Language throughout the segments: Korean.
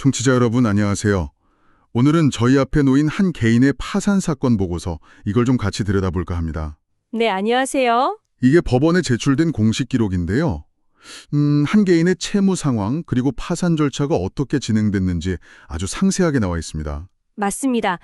청취자 여러분 안녕하세요. 오늘은 저희 앞에 놓인 한 개인의 파산 사건 보고서 이걸 좀 같이 들여다볼까 합니다. 네, 안녕하세요. 이게 법원에 제출된 공식 기록인데요. 한 개인의 채무 상황 그리고 파산 절차가 어떻게 진행됐는지 아주 상세하게 나와 있습니다. 맞습니다.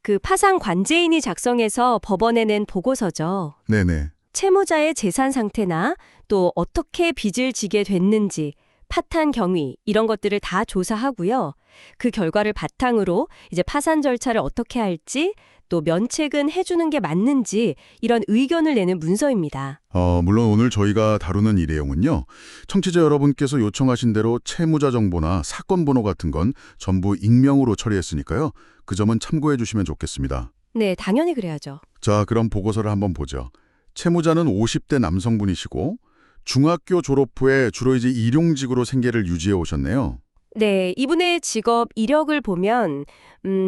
그 파산 관제인이 작성해서 법원에 낸 보고서죠. 네네. 채무자의 재산 상태나 또 어떻게 빚을 지게 됐는지, 파탄 경위 이런 것들을 다 조사하고요. 그 결과를 바탕으로 이제 파산 절차를 어떻게 할지 또 면책은 해주는 게 맞는지 이런 의견을 내는 문서입니다. 물론 오늘 저희가 다루는 이 내용은요. 청취자 여러분께서 요청하신 대로 채무자 정보나 사건 번호 같은 건 전부 익명으로 처리했으니까요. 그 점은 참고해 주시면 좋겠습니다. 네, 당연히 그래야죠. 자, 그럼 보고서를 한번 보죠. 채무자는 50대 남성분이시고 중학교 졸업 후에 주로 이제 일용직으로 생계를 유지해 오셨네요. 네, 이분의 직업 이력을 보면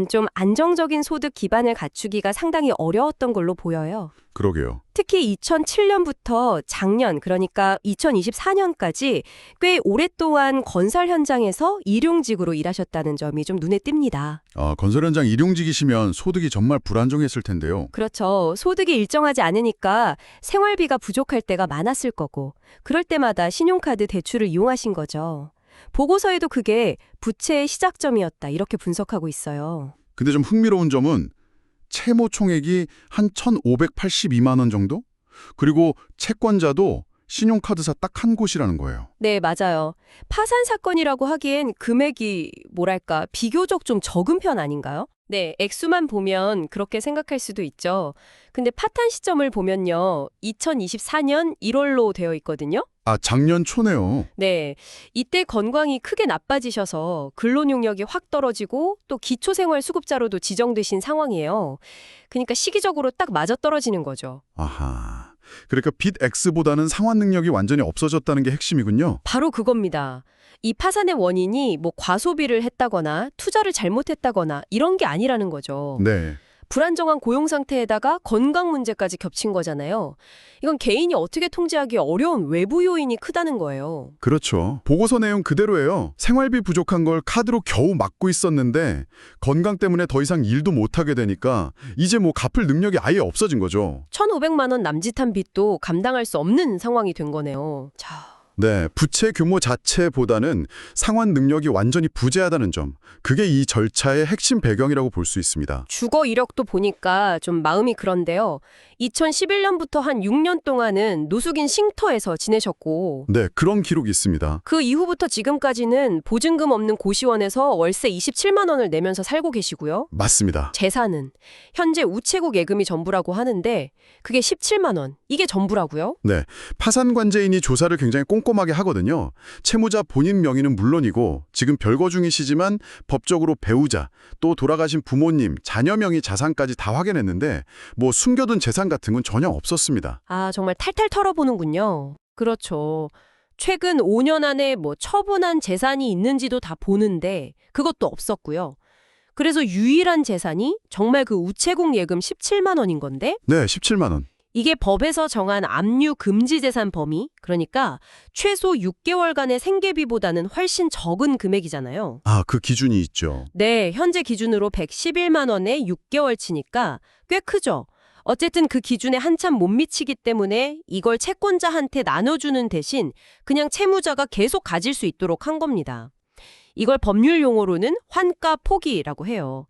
좀 안정적인 소득 기반을 갖추기가 상당히 어려웠던 걸로 보여요. 그러게요. 특히 2007년부터 작년, 그러니까 2024년까지 꽤 오랫동안 건설 현장에서 일용직으로 일하셨다는 점이 좀 눈에 띕니다. 건설 현장 일용직이시면 소득이 정말 불안정했을 텐데요. 그렇죠. 소득이 일정하지 않으니까 생활비가 부족할 때가 많았을 거고, 그럴 때마다 신용카드 대출을 이용하신 거죠. 보고서에도 그게 부채의 시작점이었다, 이렇게 분석하고 있어요. 근데 좀 흥미로운 점은 채무 총액이 한 1,582만 원 정도? 그리고 채권자도 신용카드사 딱 한 곳이라는 거예요. 네, 맞아요. 파산 사건이라고 하기엔 금액이 뭐랄까 비교적 좀 적은 편 아닌가요? 네, 액수만 보면 그렇게 생각할 수도 있죠. 근데 파탄 시점을 보면요. 2024년 1월로 되어 있거든요. 작년 초네요. 네, 이때 건강이 크게 나빠지셔서 근로능력이 확 떨어지고 또 기초생활수급자로도 지정되신 상황이에요. 그러니까 시기적으로 딱 맞아떨어지는 거죠. 아하. 그러니까 빚 X보다는 상환 능력이 완전히 없어졌다는 게 핵심이군요. 바로 그겁니다. 이 파산의 원인이 뭐 과소비를 했다거나 투자를 잘못했다거나 이런 게 아니라는 거죠. 네. 불안정한 고용 상태에다가 건강 문제까지 겹친 거잖아요. 이건 개인이 어떻게 통제하기 어려운 외부 요인이 크다는 거예요. 그렇죠. 보고서 내용 그대로예요. 생활비 부족한 걸 카드로 겨우 막고 있었는데 건강 때문에 더 이상 일도 못하게 되니까 이제 뭐 갚을 능력이 아예 없어진 거죠. 1,500만 원 남짓한 빚도 감당할 수 없는 상황이 된 거네요. 자, 네, 부채 규모 자체보다는 상환 능력이 완전히 부재하다는 점. 그게 이 절차의 핵심 배경이라고 볼 수 있습니다. 주거 이력도 보니까 좀 마음이 그런데요. 2011년부터 한 6년 동안은 노숙인 쉼터에서 지내셨고 네, 그런 기록이 있습니다. 그 이후부터 지금까지는 보증금 없는 고시원에서 월세 27만 원을 내면서 살고 계시고요. 맞습니다. 재산은 현재 우체국 예금이 전부라고 하는데 그게 17만 원. 이게 전부라고요? 네, 파산관제인이 조사를 굉장히 꼼꼼하게 하거든요. 채무자 본인 명의는 물론이고 지금 별거 중이시지만 법적으로 배우자, 또 돌아가신 부모님, 자녀 명의 자산까지 다 확인했는데 뭐 숨겨둔 재산 같은 건 전혀 없었습니다. 아, 정말 탈탈 털어보는군요. 그렇죠. 최근 5년 안에 뭐 처분한 재산이 있는지도 다 보는데 그것도 없었고요. 그래서 유일한 재산이 정말 그 우체국 예금 17만 원인 건데 네, 17만 원. 이게 법에서 정한 압류 금지 재산 범위, 그러니까 최소 6개월간의 생계비보다는 훨씬 적은 금액이잖아요. 그 기준이 있죠. 네, 현재 기준으로 111만 원에 6개월치니까 꽤 크죠. 어쨌든 그 기준에 한참 못 미치기 때문에 이걸 채권자한테 나눠주는 대신 그냥 채무자가 계속 가질 수 있도록 한 겁니다. 이걸 법률 용어로는 환가 포기라고 해요.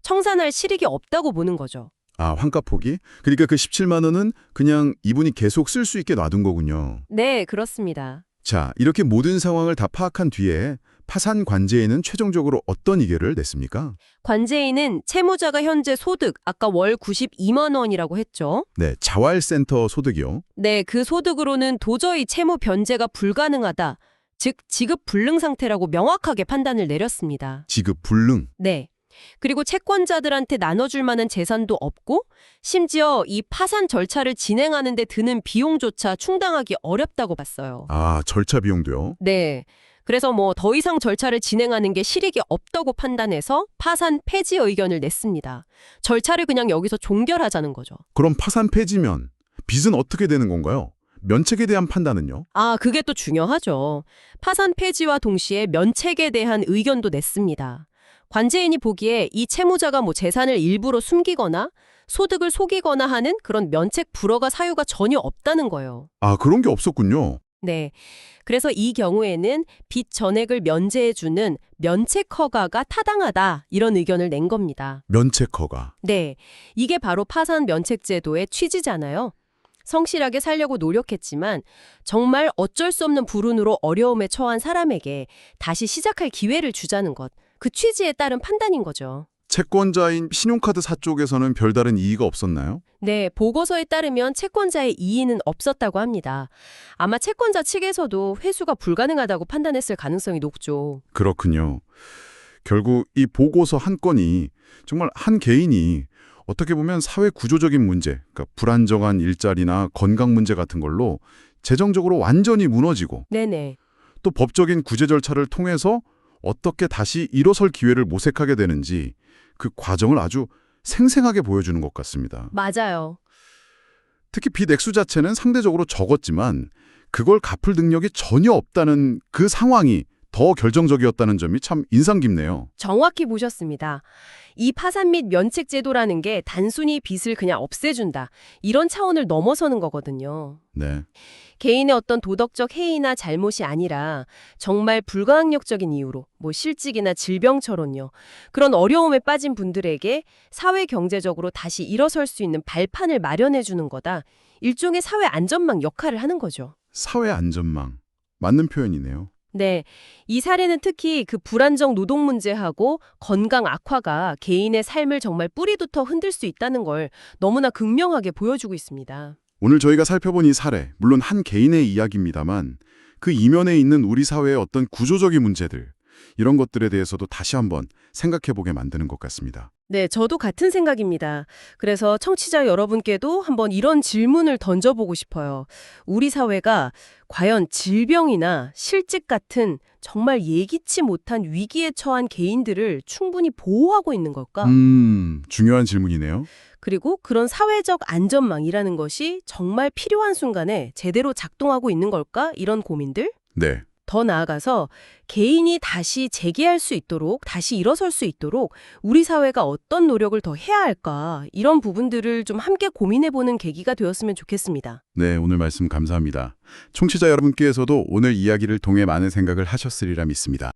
청산할 실익이 없다고 보는 거죠. 환가 포기? 그러니까 그 17만 원은 그냥 이분이 계속 쓸 수 있게 놔둔 거군요. 네, 그렇습니다. 자, 이렇게 모든 상황을 다 파악한 뒤에 파산 관제인은 최종적으로 어떤 의견을 냈습니까? 관제인은 채무자가 현재 소득, 아까 월 92만 원이라고 했죠. 네, 자활센터 소득이요. 네, 그 소득으로는 도저히 채무 변제가 불가능하다. 즉, 지급 불능 상태라고 명확하게 판단을 내렸습니다. 지급 불능. 네. 그리고 채권자들한테 나눠줄 만한 재산도 없고 심지어 이 파산 절차를 진행하는 데 드는 비용조차 충당하기 어렵다고 봤어요. 절차 비용도요? 네. 그래서 뭐 더 이상 절차를 진행하는 게 실익이 없다고 판단해서 파산 폐지 의견을 냈습니다. 절차를 그냥 여기서 종결하자는 거죠. 그럼 파산 폐지면 빚은 어떻게 되는 건가요? 면책에 대한 판단은요? 아, 그게 또 중요하죠. 파산 폐지와 동시에 면책에 대한 의견도 냈습니다. 관제인이 보기에 이 채무자가 재산을 일부러 숨기거나 소득을 속이거나 하는 그런 면책 불허가 사유가 전혀 없다는 거예요. 아, 그런 게 없었군요. 네. 그래서 이 경우에는 빚 전액을 면제해주는 면책 허가가 타당하다, 이런 의견을 낸 겁니다. 면책 허가. 네. 이게 바로 파산 면책 제도의 취지잖아요. 성실하게 살려고 노력했지만 정말 어쩔 수 없는 불운으로 어려움에 처한 사람에게 다시 시작할 기회를 주자는 것. 그 취지에 따른 판단인 거죠. 채권자인 신용카드사 쪽에서는 별다른 이의가 없었나요? 네, 보고서에 따르면 채권자의 이의는 없었다고 합니다. 아마 채권자 측에서도 회수가 불가능하다고 판단했을 가능성이 높죠. 그렇군요. 결국 이 보고서 한 건이 정말 한 개인이 어떻게 보면 사회 구조적인 문제, 그러니까 불안정한 일자리나 건강 문제 같은 걸로 재정적으로 완전히 무너지고 네네. 또 법적인 구제 절차를 통해서 어떻게 다시 일어설 기회를 모색하게 되는지 그 과정을 아주 생생하게 보여주는 것 같습니다. 맞아요. 특히 빚 액수 자체는 상대적으로 적었지만 그걸 갚을 능력이 전혀 없다는 그 상황이 더 결정적이었다는 점이 참 인상 깊네요. 정확히 보셨습니다. 이 파산 및 면책 제도라는 게 단순히 빚을 그냥 없애준다, 이런 차원을 넘어서는 거거든요. 네. 개인의 어떤 도덕적 해이나 잘못이 아니라 정말 불가항력적인 이유로 실직이나 질병처럼요. 그런 어려움에 빠진 분들에게 사회 경제적으로 다시 일어설 수 있는 발판을 마련해 주는 거다. 일종의 사회 안전망 역할을 하는 거죠. 사회 안전망. 맞는 표현이네요. 네, 이 사례는 특히 그 불안정 노동 문제하고 건강 악화가 개인의 삶을 정말 뿌리부터 흔들 수 있다는 걸 너무나 극명하게 보여주고 있습니다. 오늘 저희가 살펴본 이 사례, 물론 한 개인의 이야기입니다만 그 이면에 있는 우리 사회의 어떤 구조적인 문제들, 이런 것들에 대해서도 다시 한번 생각해보게 만드는 것 같습니다. 네, 저도 같은 생각입니다. 그래서 청취자 여러분께도 한번 이런 질문을 던져보고 싶어요. 우리 사회가 과연 질병이나 실직 같은 정말 예기치 못한 위기에 처한 개인들을 충분히 보호하고 있는 걸까? 중요한 질문이네요. 그리고 그런 사회적 안전망이라는 것이 정말 필요한 순간에 제대로 작동하고 있는 걸까? 이런 고민들? 네. 더 나아가서 개인이 다시 재기할 수 있도록, 다시 일어설 수 있도록 우리 사회가 어떤 노력을 더 해야 할까? 이런 부분들을 좀 함께 고민해보는 계기가 되었으면 좋겠습니다. 네, 오늘 말씀 감사합니다. 청취자 여러분께서도 오늘 이야기를 통해 많은 생각을 하셨으리라 믿습니다.